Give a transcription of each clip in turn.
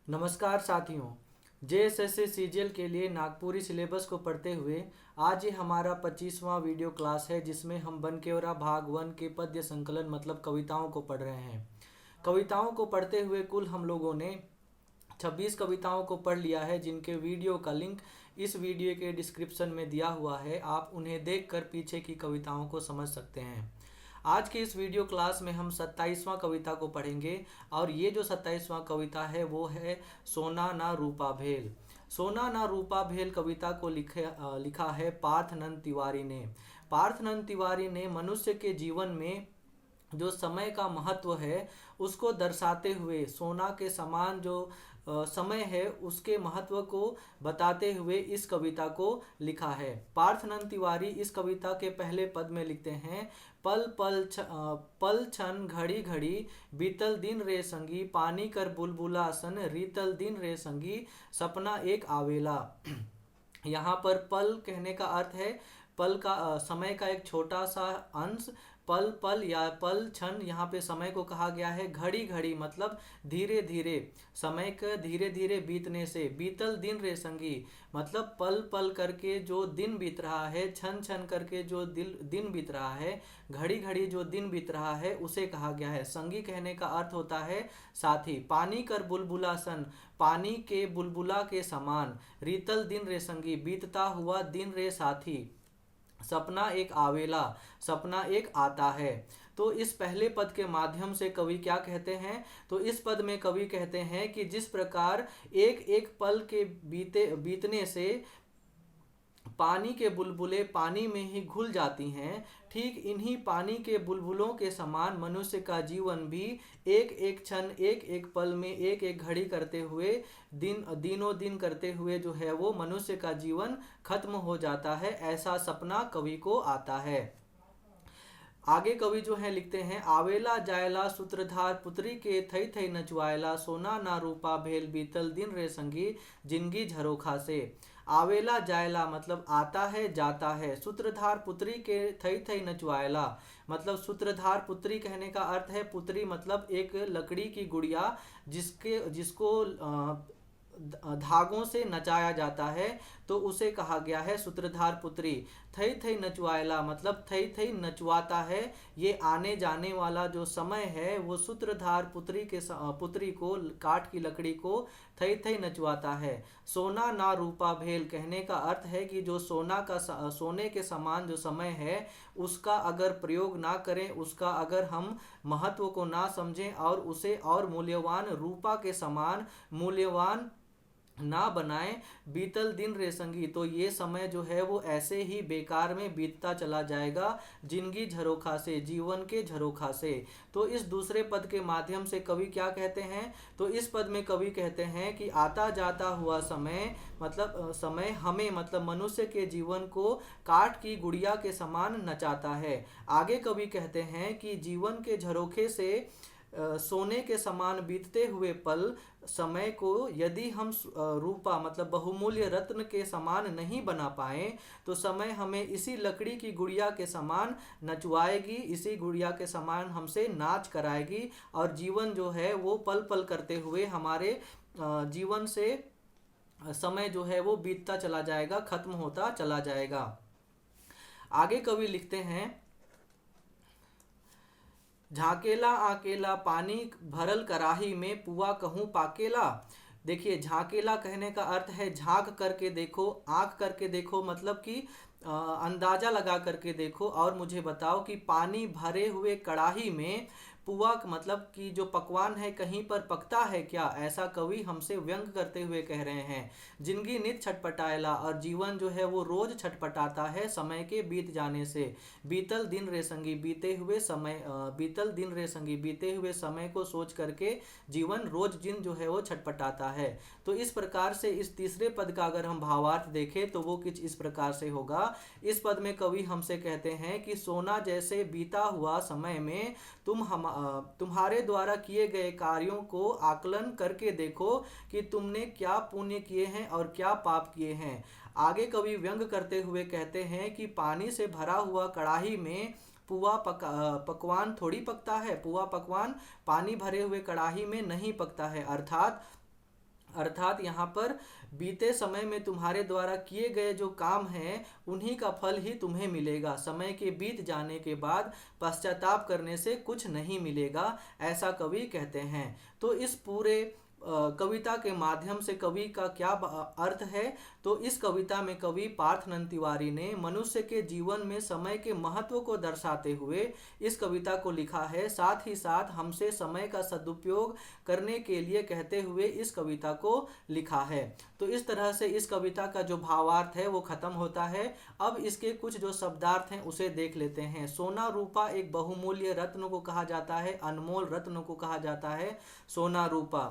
नमस्कार साथियों। JSSC CGL के लिए नागपुरी सिलेबस को पढ़ते हुए आज ये हमारा 25वां वीडियो क्लास है, जिसमें हम बनकेवरा भाग 1 के पद्य संकलन मतलब कविताओं को पढ़ रहे हैं। कविताओं को पढ़ते हुए कुल हम लोगों ने 26 कविताओं को पढ़ लिया है, जिनके वीडियो का लिंक इस वीडियो के डिस्क्रिप्शन में दिया हुआ है। आप उन्हें देखकर पीछे की कविताओं को समझ सकते हैं। आज के इस वीडियो क्लास में हम 27वां कविता को पढ़ेंगे और ये जो 27वां कविता है वो है सोना ना रूपा भेल। सोना ना रूपा भेल कविता को लिखा है पार्थनंद तिवारी ने। पार्थनंद तिवारी ने मनुष्य के जीवन में जो समय का महत्व है उसको दर्शाते हुए सोना के समान जो समय है उसके महत्व को बताते हुए इस कविता को लिखा है। पार्थनंद तिवारी इस कविता के पहले पद में लिखते हैं, पल क्षण घड़ी घड़ी बीतल दिन रे संगी, पानी कर बुलबुला सन रीतल दिन रे संगी, सपना एक आवेला। यहाँ पर पल कहने का अर्थ है पल का समय का एक छोटा सा अंश। पल पल या पल क्षण यहाँ पे समय को कहा गया है। घड़ी घड़ी मतलब धीरे धीरे, समय का धीरे धीरे बीतने से। बीतल दिन रे संगी मतलब पल पल करके जो दिन बीत रहा है, क्षण क्षण करके जो दिन बीत रहा है, घड़ी घड़ी जो दिन बीत रहा है उसे कहा गया है। संगी कहने का अर्थ होता है साथी। पानी कर बुलबुला सन पानी के बुलबुला के समान, रीतल दिन रे संगी बीतता हुआ दिन रे साथी, सपना एक आवेला सपना एक आता है। तो इस पहले पद के माध्यम से कवि क्या कहते हैं, तो इस पद में कवि कहते हैं कि जिस प्रकार एक एक पल के बीतने से पानी के बुलबुले पानी में ही घुल जाती हैं, ठीक इन्हीं पानी के बुलबुलों के समान मनुष्य का जीवन भी एक एक क्षण एक एक पल में एक एक घड़ी करते हुए दिनों दिन करते हुए जो है वो मनुष्य का जीवन खत्म हो जाता है। ऐसा सपना कवि को आता है। आगे कवि जो है लिखते हैं, आवेला जायला सूत्रधार पुत्री के थई थई नचवायला, सोना ना रूपा भेल बीतल दिन रे संगी, जिंदगी झरोखा से। आवेला जायला मतलब आता है जाता है। सूत्रधार पुत्री के थई थई नचवायला मतलब सूत्रधार पुत्री कहने का अर्थ है पुत्री मतलब एक लकड़ी की गुड़िया जिसको धागों से नचाया जाता है, तो उसे कहा गया है सूत्रधार पुत्री। थई थई नचवायला मतलब थई थई नचवाता है। ये आने जाने वाला जो समय है वो सूत्रधार पुत्री को, काठ की लकड़ी को थई थई नचवाता है। सोना ना रूपा भेल कहने का अर्थ है कि जो सोने के समान जो समय है उसका अगर प्रयोग ना करें, उसका अगर हम महत्व को ना समझें और उसे और मूल्यवान रूपा के समान मूल्यवान ना बनाएं, बीतल दिन रे संगी तो ये समय जो है वो ऐसे ही बेकार में बीतता चला जाएगा, जिंदगी झरोखा से जीवन के झरोखा से। तो इस दूसरे पद के माध्यम से कवि क्या कहते हैं, तो इस पद में कवि कहते हैं कि आता जाता हुआ समय मतलब समय हमें मतलब मनुष्य के जीवन को काठ की गुड़िया के समान नचाता है। आगे कवि कहते हैं कि जीवन के झरोखे से सोने के समान बीतते हुए पल समय को यदि हम रूपा मतलब बहुमूल्य रत्न के समान नहीं बना पाए तो समय हमें इसी लकड़ी की गुड़िया के समान नचवाएगी, इसी गुड़िया के समान हमसे नाच कराएगी और जीवन जो है वो पल पल करते हुए हमारे जीवन से समय जो है वो बीतता चला जाएगा, खत्म होता चला जाएगा। आगे कवि लिखते हैं, झाकेला आकेला पानी भरल कराही में, पुआ कहूँ पाकेला। देखिए झाकेला कहने का अर्थ है झांक करके देखो, आंख करके देखो मतलब कि अंदाजा लगा करके देखो और मुझे बताओ कि पानी भरे हुए कड़ाही में पुआ मतलब कि जो पकवान है कहीं पर पकता है क्या, ऐसा कवि हमसे व्यंग करते हुए कह रहे हैं। जिंदगी नित छटपटाएला और जीवन जो है वो रोज छटपटाता है समय के बीत जाने से। बीतल दिन रे संगी बीतल दिन रे संगी बीते हुए समय को सोच करके जीवन रोज दिन जो है वो छटपटाता है। तो इस प्रकार से इस तीसरे पद का अगर हम भावार्थ देखें तो वो कुछ इस प्रकार से होगा। इस पद में कवि हमसे कहते हैं कि सोना जैसे बीता हुआ समय में तुम्हारे द्वारा किए गए कार्यों को आकलन करके देखो कि तुमने क्या पुण्य किए हैं और क्या पाप किए हैं। आगे कवि व्यंग करते हुए कहते हैं कि पानी से भरा हुआ कड़ाही में पकवान थोड़ी पकता है, पुआ पकवान पानी भरे हुए कड़ाही में नहीं पकता है। अर्थात अर्थात यहाँ पर बीते समय में तुम्हारे द्वारा किए गए जो काम हैं उन्हीं का फल ही तुम्हें मिलेगा। समय के बीत जाने के बाद पश्चाताप करने से कुछ नहीं मिलेगा, ऐसा कवि कहते हैं। तो इस पूरे कविता के माध्यम से कवि का क्या अर्थ है, तो इस कविता में कवि पार्थनंद तिवारी ने मनुष्य के जीवन में समय के महत्व को दर्शाते हुए इस कविता को लिखा है। साथ ही साथ हमसे समय का सदुपयोग करने के लिए कहते हुए इस कविता को लिखा है। तो इस तरह से इस कविता का जो भावार्थ है वो खत्म होता है। अब इसके कुछ जो शब्दार्थ हैं उसे देख लेते हैं। सोना रूपा एक बहुमूल्य रत्न को कहा जाता है, अनमोल रत्न को कहा जाता है सोना रूपा।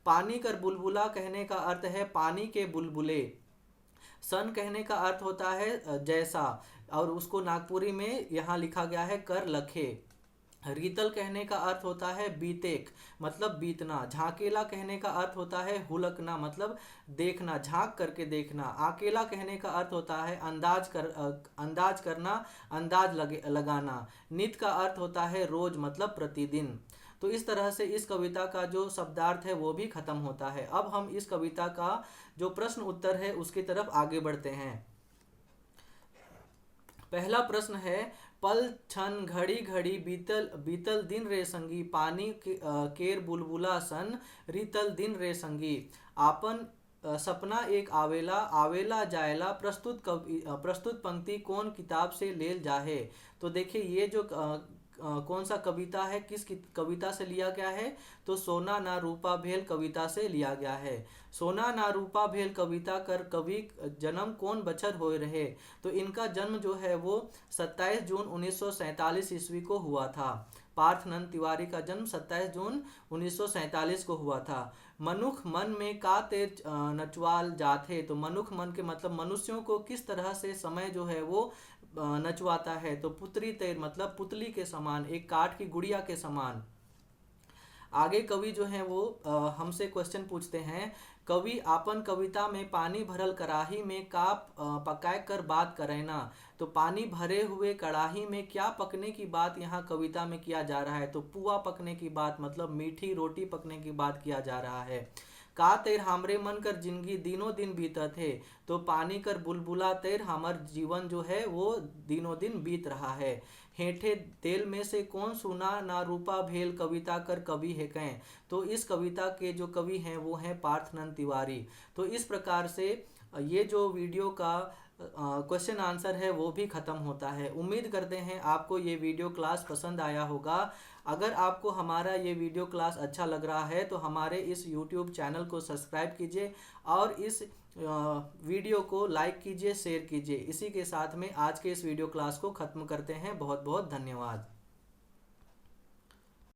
पानी कर बुलबुला कहने का अर्थ है पानी के बुलबुले। सन कहने का अर्थ होता है जैसा, और उसको नागपुरी में यहाँ लिखा गया है कर लखे। रीतल कहने का अर्थ होता है बीतेक, मतलब बीतना। झाकेला कहने का अर्थ होता है हुलकना, मतलब देखना, झांक करके देखना। आकेला कहने का अर्थ होता है अंदाज करना, अंदाज लगाना। नित का अर्थ होता है रोज, मतलब प्रतिदिन। तो इस तरह से इस कविता का जो शब्दार्थ है वो भी खत्म होता है। अब हम इस कविता का जो प्रश्न उत्तर है उसकी तरफ आगे बढ़ते हैं। पहला प्रश्न है, पल क्षण घड़ी घड़ी बीतल बीतल दिन रे संगी, पानी केर बुलबुला सन रीतल दिन रे संगी। आपन सपना एक आवेला आवेला जायला, प्रस्तुत पंक्ति कौन किताब से लेल जाहे। तो देखिए ये जो कौन सा कविता है, किस कविता से लिया गया है, तो सोना ना रूपा भेल कविता से लिया गया है। सोना ना रूपा भेल कविता कर कवि जन्म कौन बछर होए रहे। तो इनका जन्म जो है वो 27 जून 1947 ईस्वी को हुआ था। पार्थनंद तिवारी का जन्म 27 जून 1947 को हुआ था। मनुख मन में का तेज नचवाल जाथे। तो मनुख मन के मतलब मनुष्यों को किस तरह से समय जो है वो नचवाता है। तो पुत्री तेर मतलब पुतली के समान, एक काठ की गुड़िया के समान। आगे कवि जो है वो हमसे क्वेश्चन पूछते हैं, कवि आपन कविता में पानी भरल कड़ाही में का पकाए कर बात करेना। तो पानी भरे हुए कड़ाही में क्या पकने की बात यहाँ कविता में किया जा रहा है। तो पुआ पकने की बात, मतलब मीठी रोटी पकने की बात किया जा रहा है। का तेर हमरे मन कर जिंदगी दिनों दिन बीतत है। तो पानी कर बुलबुला तेर हमर जीवन जो है वो दिनों दिन बीत रहा है। हेठे तेल में से कौन सुना ना रूपा भेल कविता कर कवि है कहें। तो इस कविता के जो कवि हैं वो हैं पार्थनंद तिवारी। तो इस प्रकार से ये जो वीडियो का क्वेश्चन आंसर है वो भी ख़त्म होता है। उम्मीद करते हैं आपको ये वीडियो क्लास पसंद आया होगा। अगर आपको हमारा ये वीडियो क्लास अच्छा लग रहा है तो हमारे इस YouTube चैनल को सब्सक्राइब कीजिए और इस वीडियो को लाइक कीजिए, शेयर कीजिए। इसी के साथ में आज के इस वीडियो क्लास को ख़त्म करते हैं। बहुत बहुत धन्यवाद।